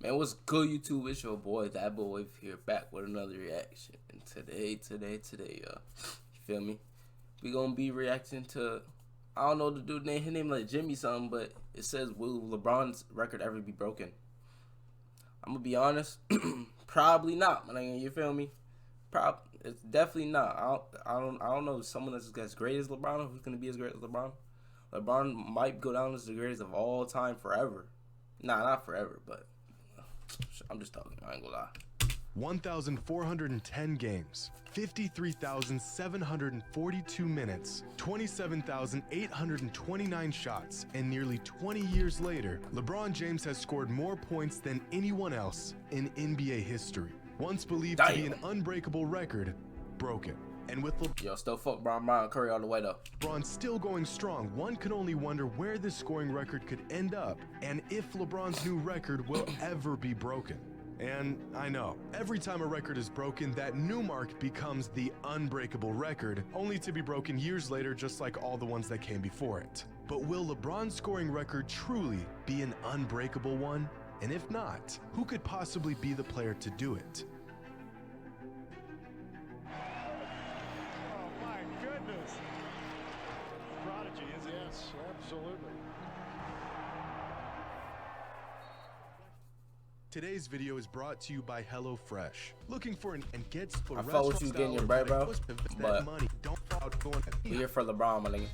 Man, what's good, YouTube? It's your boy Thatboywavey here, back with another reaction. And today, y'all, you feel me? We gonna be reacting to, I don't know the dude name. His name like Jimmy something, but it says, will LeBron's record ever be broken? I'm gonna be honest, probably not, my nigga. You feel me? It's definitely not. I don't know someone that's as great as LeBron, or who's gonna be as great as LeBron. LeBron might go down as the greatest of all time forever. Nah, not forever, but I'm just talking. I ain't gonna lie. 1,410 games, 53,742 minutes, 27,829 shots, and nearly 20 years later, LeBron James has scored more points than anyone else in NBA history. Once believed to be an unbreakable record, broken. And with still fuck Brian Curry all the way though. LeBron still going strong, one can only wonder where this scoring record could end up, and if LeBron's new record will ever be broken. And I know, every time a record is broken, that new mark becomes the unbreakable record, only to be broken years later, just like all the ones that came before it. But will LeBron's scoring record truly be an unbreakable one? And if not, who could possibly be the player to do it? Prodigy, is it? Yes, absolutely. Today's video is brought to you by HelloFresh. Looking for an and gets for I thought you getting your bread, bro. But money. Don't fall going. We here for LeBron, my nigga.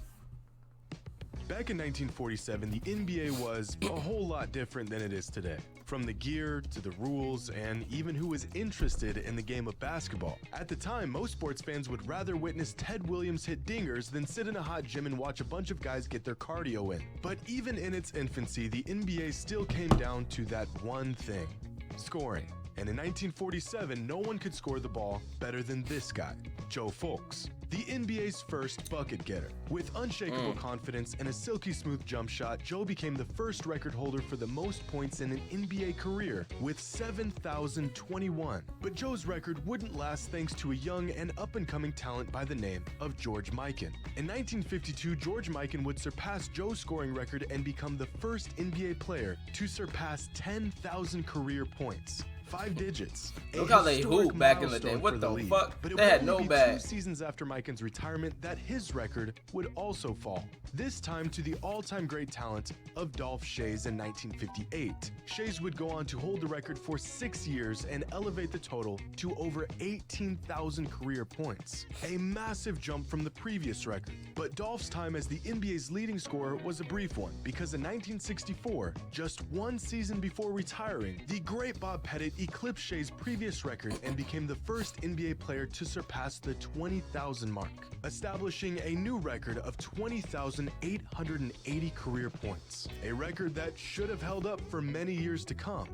Back in 1947, the NBA was a whole lot different than it is today. From the gear to the rules and even who was interested in the game of basketball. At the time, most sports fans would rather witness Ted Williams hit dingers than sit in a hot gym and watch a bunch of guys get their cardio in. But even in its infancy, the NBA still came down to that one thing: scoring. And in 1947, no one could score the ball better than this guy, Joe Fulks, the NBA's first bucket getter. With unshakable confidence and a silky smooth jump shot, Joe became the first record holder for the most points in an NBA career, with 7,021. But Joe's record wouldn't last thanks to a young and up-and-coming talent by the name of JxmyHighroller. In 1952, JxmyHighroller would surpass Joe's scoring record and become the first NBA player to surpass 10,000 career points. 5 digits. Look how they hooped back in the day. What the fuck? But they had no bag. 2 seasons after Mikan's retirement that his record would also fall. This time to the all-time great talent of Dolph Schayes in 1958. Schayes would go on to hold the record for 6 years and elevate the total to over 18,000 career points. A massive jump from the previous record. But Dolph's time as the NBA's leading scorer was a brief one, because in 1964, just 1 season before retiring, the great Bob Pettit eclipsed Schayes' previous record and became the first NBA player to surpass the 20,000 mark, establishing a new record of 20,880 career points. A record that should have held up for many years to come,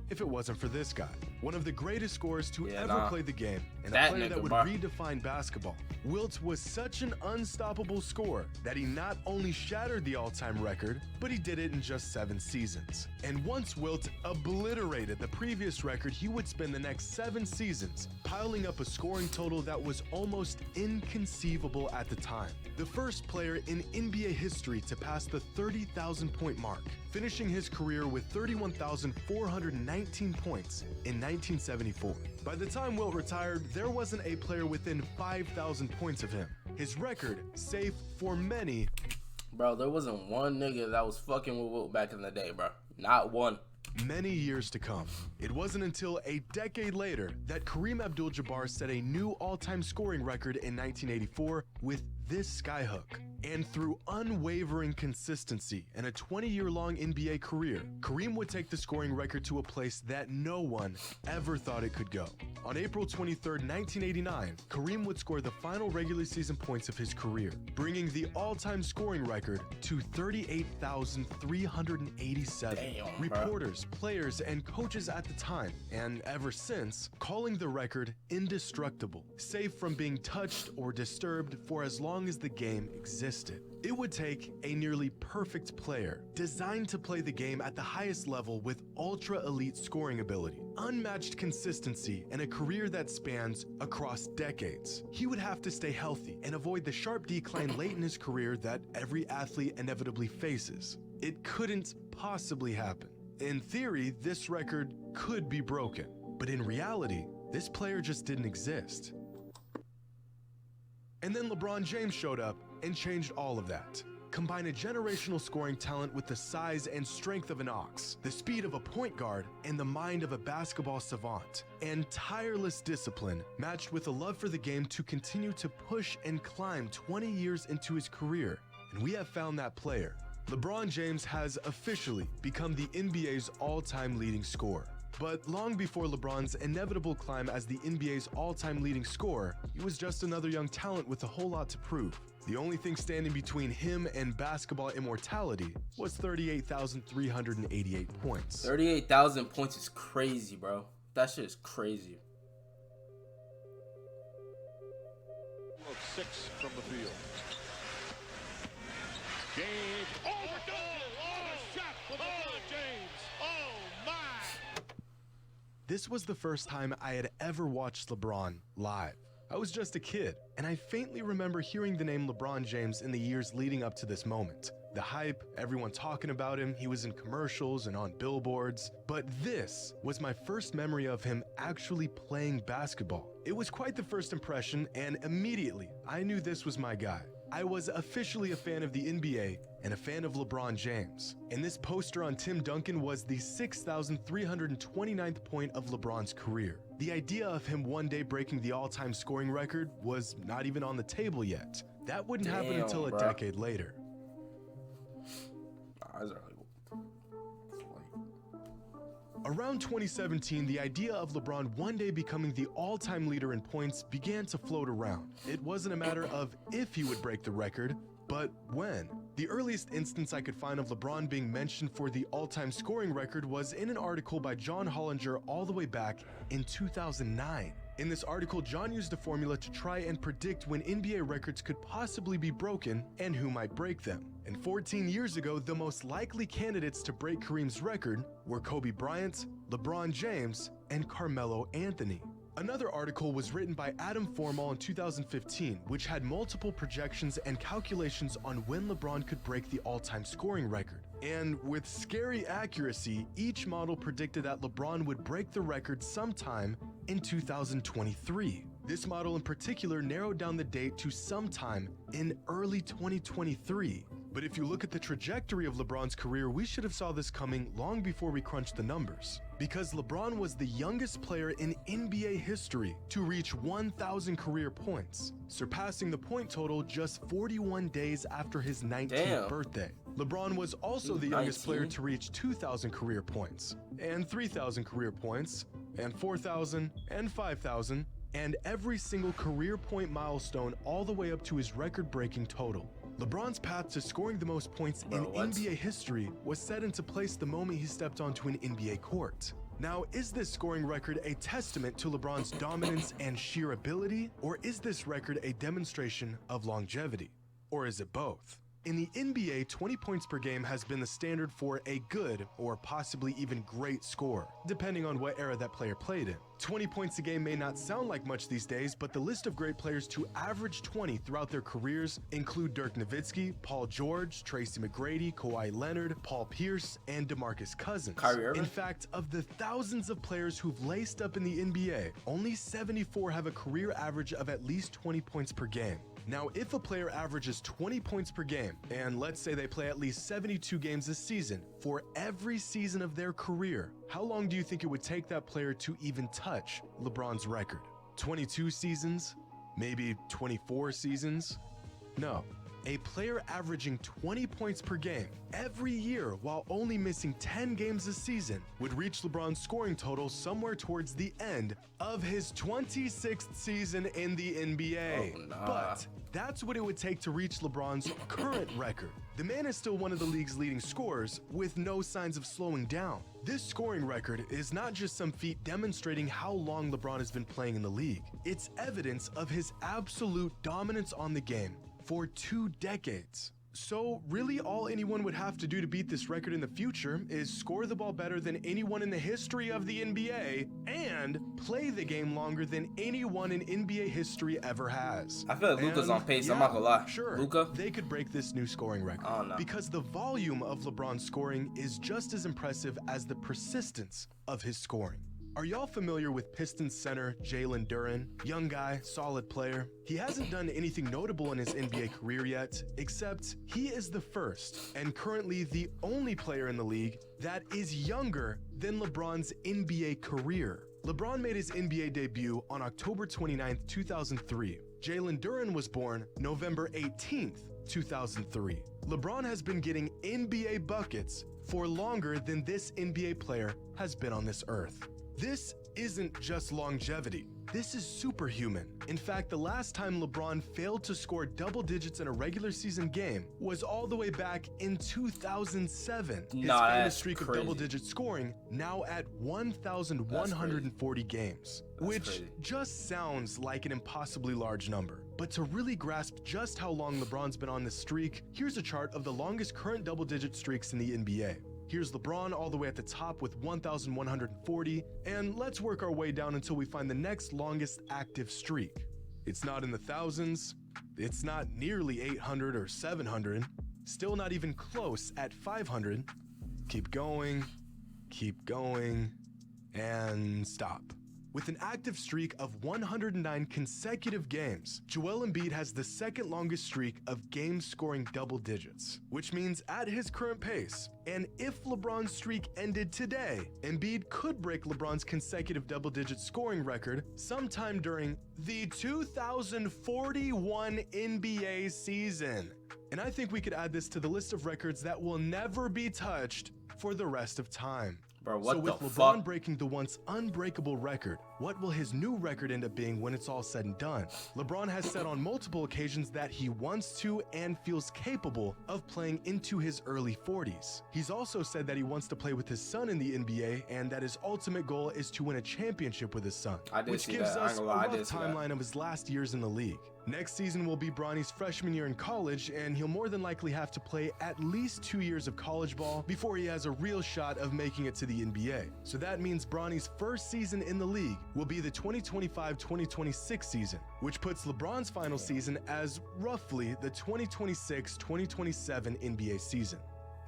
if it wasn't for this guy. One of the greatest scorers to ever play the game, and a player that would redefine basketball. Wilt was such an unstoppable scorer that he not only shattered the all-time record, but he did it in just 7 seasons. And once Wilt obliterated the previous record, he would spend the next 7 seasons piling up a scoring total that was almost inconceivable at the time. The first player in NBA history to pass the 30,000 point mark, finishing his career with 31,419 points in 1974. By the time Wilt retired, there wasn't a player within 5,000 points of him. His record, safe for many. Bro, there wasn't one nigga that was fucking with Wilt back in the day, bro. Not one. Many years to come. It wasn't until a decade later that Kareem Abdul-Jabbar set a new all-time scoring record in 1984 with this skyhook. And through unwavering consistency and a 20-year-long NBA career, Kareem would take the scoring record to a place that no one ever thought it could go. On April 23, 1989, Kareem would score the final regular season points of his career, bringing the all-time scoring record to 38,387. Reporters, players, and coaches at the time, and ever since, calling the record indestructible, safe from being touched or disturbed for as long as the game existed. It would take a nearly perfect player, designed to play the game at the highest level with ultra-elite scoring ability, unmatched consistency, and a career that spans across decades. He would have to stay healthy and avoid the sharp decline late in his career that every athlete inevitably faces. It couldn't possibly happen. In theory, this record could be broken, but in reality, this player just didn't exist. And then LeBron James showed up and changed all of that. Combine a generational scoring talent with the size and strength of an ox, the speed of a point guard, and the mind of a basketball savant, and tireless discipline matched with a love for the game to continue to push and climb 20 years into his career. And we have found that player. LeBron James has officially become the NBA's all-time leading scorer. But long before LeBron's inevitable climb as the NBA's all-time leading scorer, he was just another young talent with a whole lot to prove. The only thing standing between him and basketball immortality was 38,388 points. 38,000 points is crazy, bro. That shit is crazy. Of 6 from the field. James. Oh, the shot for LeBron James. Oh, my. This was the first time I had ever watched LeBron live. I was just a kid, and I faintly remember hearing the name LeBron James in the years leading up to this moment. The hype, everyone talking about him, he was in commercials and on billboards. But this was my first memory of him actually playing basketball. It was quite the first impression, and immediately I knew this was my guy. I was officially a fan of the NBA and a fan of LeBron James. And this poster on Tim Duncan was the 6,329th point of LeBron's career. The idea of him one day breaking the all-time scoring record was not even on the table yet. That wouldn't happen until a decade later. Around 2017, the idea of LeBron one day becoming the all-time leader in points began to float around. It wasn't a matter of if he would break the record, but when. The earliest instance I could find of LeBron being mentioned for the all-time scoring record was in an article by John Hollinger all the way back in 2009. In this article, John used a formula to try and predict when NBA records could possibly be broken and who might break them. And 14 years ago, the most likely candidates to break Kareem's record were Kobe Bryant, LeBron James, and Carmelo Anthony. Another article was written by Adam Formal in 2015, which had multiple projections and calculations on when LeBron could break the all-time scoring record. And with scary accuracy, each model predicted that LeBron would break the record sometime in 2023. This model in particular narrowed down the date to sometime in early 2023. But if you look at the trajectory of LeBron's career, we should have saw this coming long before we crunched the numbers. Because LeBron was the youngest player in NBA history to reach 1,000 career points, surpassing the point total just 41 days after his 19th birthday. LeBron was also the youngest player to reach 2,000 career points, and 3,000 career points, and 4,000, and 5,000, and every single career point milestone all the way up to his record-breaking total. LeBron's path to scoring the most points in NBA history was set into place the moment he stepped onto an NBA court. Now, is this scoring record a testament to LeBron's dominance and sheer ability, or is this record a demonstration of longevity? Or is it both? In the NBA, 20 points per game has been the standard for a good or possibly even great score, depending on what era that player played in. 20 points a game may not sound like much these days, but the list of great players to average 20 throughout their careers include Dirk Nowitzki, Paul George, Tracy McGrady, Kawhi Leonard, Paul Pierce, and DeMarcus Cousins. Kyrie Irving? In fact, of the thousands of players who've laced up in the NBA, only 74 have a career average of at least 20 points per game. Now, if a player averages 20 points per game, and let's say they play at least 72 games a season for every season of their career, how long do you think it would take that player to even touch LeBron's record? 22 seasons? Maybe 24 seasons? No. A player averaging 20 points per game every year while only missing 10 games a season would reach LeBron's scoring total somewhere towards the end of his 26th season in the NBA. Oh, nah. But that's what it would take to reach LeBron's current record. The man is still one of the league's leading scorers with no signs of slowing down. This scoring record is not just some feat demonstrating how long LeBron has been playing in the league. It's evidence of his absolute dominance on the game for 2 decades. So really all anyone would have to do to beat this record in the future is score the ball better than anyone in the history of the NBA and play the game longer than anyone in NBA history ever has. I feel like Luka's And on pace. yeah, I'm not gonna lie. Sure, Luka, they could break this new scoring record. I don't know. Because the volume of LeBron's scoring is just as impressive as the persistence of his scoring. Are y'all familiar with Pistons center Jalen Duren? Young guy, solid player. He hasn't done anything notable in his NBA career yet, except he is the first and currently the only player in the league that is younger than LeBron's NBA career. LeBron made his NBA debut on October 29th, 2003. Jalen Duren was born November 18th, 2003. LeBron has been getting NBA buckets for longer than this NBA player has been on this earth. This isn't just longevity. This is superhuman. In fact, the last time LeBron failed to score double digits in a regular season game was all the way back in 2007. His famous streak of double-digit scoring now at 1,140 games, which just sounds like an impossibly large number. But to really grasp just how long LeBron's been on this streak, here's a chart of the longest current double-digit streaks in the NBA. Here's LeBron all the way at the top with 1,140, and let's work our way down until we find the next longest active streak. It's not in the thousands, it's not nearly 800 or 700, still not even close at 500. Keep going, and stop. With an active streak of 109 consecutive games, Joel Embiid has the second longest streak of games scoring double digits, which means at his current pace, and if LeBron's streak ended today, Embiid could break LeBron's consecutive double-digit scoring record sometime during the 2041 NBA season. And I think we could add this to the list of records that will never be touched for the rest of time. Bro, what so with LeBron breaking the once unbreakable record, what will his new record end up being when it's all said and done? LeBron has said on multiple occasions that he wants to and feels capable of playing into his early 40s. He's also said that he wants to play with his son in the NBA and that his ultimate goal is to win a championship with his son, which gives us a rough timeline of his last years in the league. Next season will be Bronny's freshman year in college, and he'll more than likely have to play at least 2 years of college ball before he has a real shot of making it to the NBA. So that means Bronny's first season in the league will be the 2025-2026 season, which puts LeBron's final season as roughly the 2026-2027 NBA season.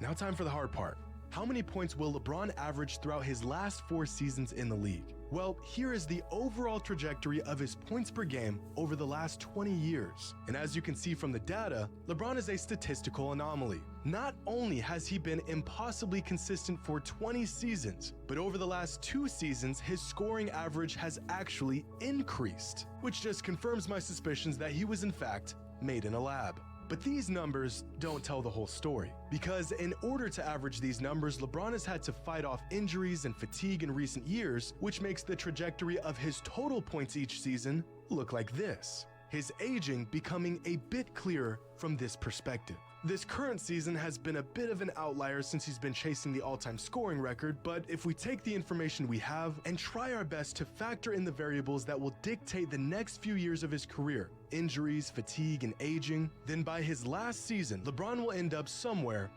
Now time for the hard part. How many points will LeBron average throughout his last 4 seasons in the league? Well, here is the overall trajectory of his points per game over the last 20 years. And as you can see from the data, LeBron is a statistical anomaly. Not only has he been impossibly consistent for 20 seasons, but over the last 2 seasons, his scoring average has actually increased, which just confirms my suspicions that he was in fact made in a lab. But these numbers don't tell the whole story, because in order to average these numbers, LeBron has had to fight off injuries and fatigue in recent years, which makes the trajectory of his total points each season look like this. His aging becoming a bit clearer from this perspective. This current season has been a bit of an outlier since he's been chasing the all-time scoring record, but if we take the information we have and try our best to factor in the variables that will dictate the next few years of his career, injuries, fatigue, and aging, then by his last season, LeBron will end up somewhere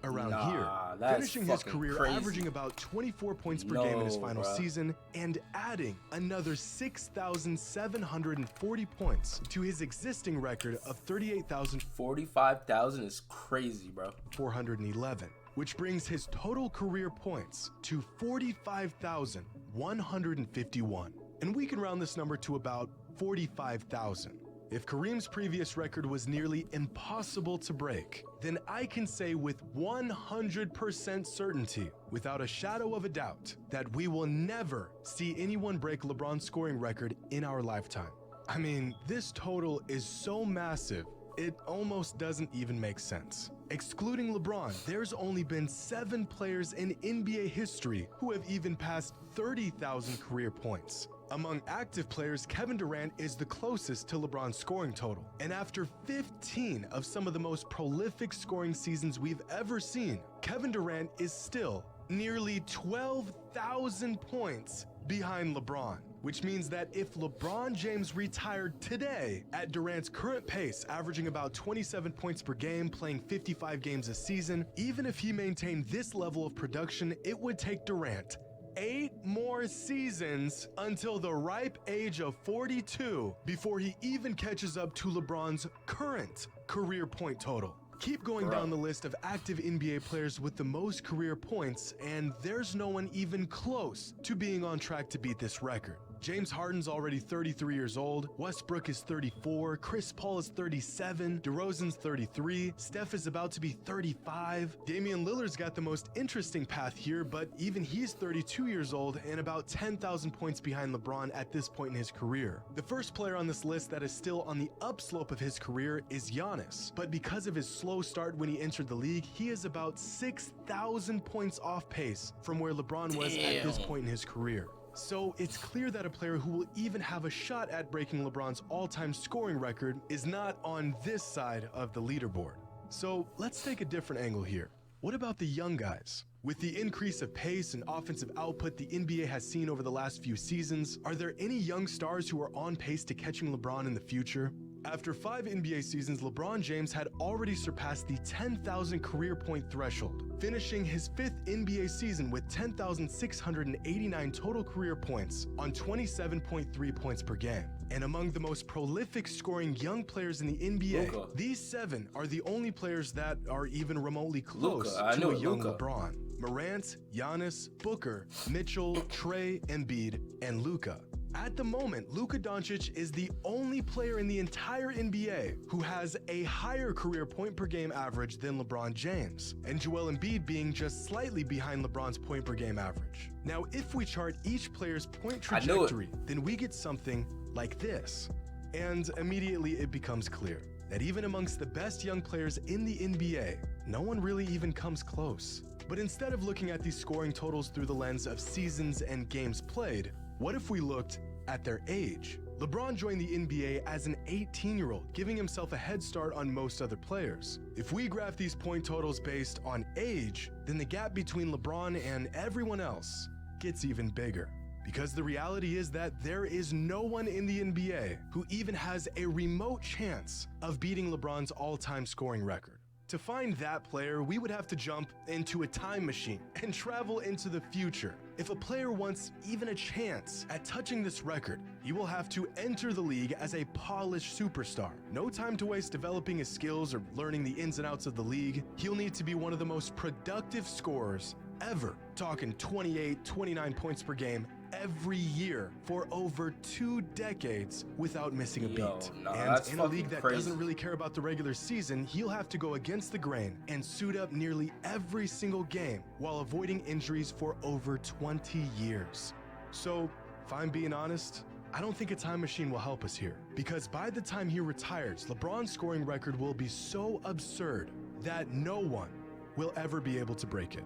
around here, finishing his career averaging about 24 points per game in his final season and adding another 6,740 points to his existing record of 45,000 is crazy, bro. 411, which brings his total career points to 45,151. And we can round this number to about 45,000. If Kareem's previous record was nearly impossible to break, then I can say with 100% certainty, without a shadow of a doubt, that we will never see anyone break LeBron's scoring record in our lifetime. I mean, this total is so massive, it almost doesn't even make sense. Excluding LeBron, there's only been 7 players in NBA history who have even passed 30,000 career points. Among active players, Kevin Durant is the closest to LeBron's scoring total. And after 15 of some of the most prolific scoring seasons we've ever seen, Kevin Durant is still nearly 12,000 points behind LeBron. which means that if LeBron James retired today at Durant's current pace, averaging about 27 points per game, playing 55 games a season, even if he maintained this level of production, it would take Durant 8 more seasons until the ripe age of 42 before he even catches up to LeBron's current career point total. Keep going down the list of active NBA players with the most career points, and there's no one even close to being on track to beat this record. James Harden's already 33 years old, Westbrook is 34, Chris Paul is 37, DeRozan's 33, Steph is about to be 35. Damian Lillard's got the most interesting path here, but even he's 32 years old and about 10,000 points behind LeBron at this point in his career. The first player on this list that is still on the upslope of his career is Giannis, but because of his slow start when he entered the league, he is about 6,000 points off pace from where LeBron was at this point in his career. So it's clear that a player who will even have a shot at breaking LeBron's all-time scoring record is not on this side of the leaderboard. So let's take a different angle here. What about the young guys? With the increase of pace and offensive output the NBA has seen over the last few seasons, are there any young stars who are on pace to catching LeBron in the future? After 5 NBA seasons, LeBron James had already surpassed the 10,000 career point threshold, finishing his 5th NBA season with 10,689 total career points on 27.3 points per game. And among the most prolific scoring young players in the NBA, these 7 are the only players that are even remotely close to a young LeBron. Morant, Giannis, Booker, Mitchell, Trey, Embiid, and Luka. At the moment, Luka Doncic is the only player in the entire NBA who has a higher career point per game average than LeBron James, and Joel Embiid being just slightly behind LeBron's point per game average. Now, if we chart each player's point trajectory, then we get something like this. And immediately it becomes clear that even amongst the best young players in the NBA, no one really even comes close. But instead of looking at these scoring totals through the lens of seasons and games played, what if we looked at their age? LeBron joined the NBA as an 18-year-old, giving himself a head start on most other players. If we graph these point totals based on age, then the gap between LeBron and everyone else gets even bigger. Because the reality is that there is no one in the NBA who even has a remote chance of beating LeBron's all-time scoring record. To find that player, we would have to jump into a time machine and travel into the future. If a player wants even a chance at touching this record, he will have to enter the league as a polished superstar. No time to waste developing his skills or learning the ins and outs of the league. He'll need to be one of the most productive scorers ever, talking 28, 29 points per game every year for over 2 decades without missing a beat. And in a league that doesn't really care about the regular season, he'll have to go against the grain and suit up nearly every single game while avoiding injuries for over 20 years. So, if I'm being honest, I don't think a time machine will help us here, because by the time he retires, LeBron's scoring record will be so absurd that no one will ever be able to break it.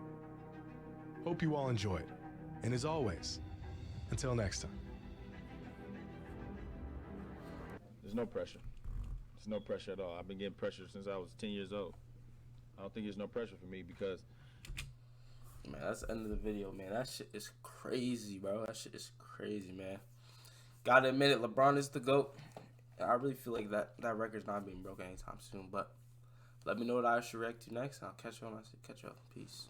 Hope you all enjoyed. And as always, until next time. There's no pressure. There's no pressure at all. I've been getting pressure since I was 10 years old. I don't think there's no pressure for me because... Man, that's the end of the video, man. That shit is crazy, bro. That shit is crazy, man. Gotta admit it, LeBron is the GOAT. I really feel like that record's not being broken anytime soon, but let me know what I should react to next, and I'll catch you on. Catch y'all. Peace.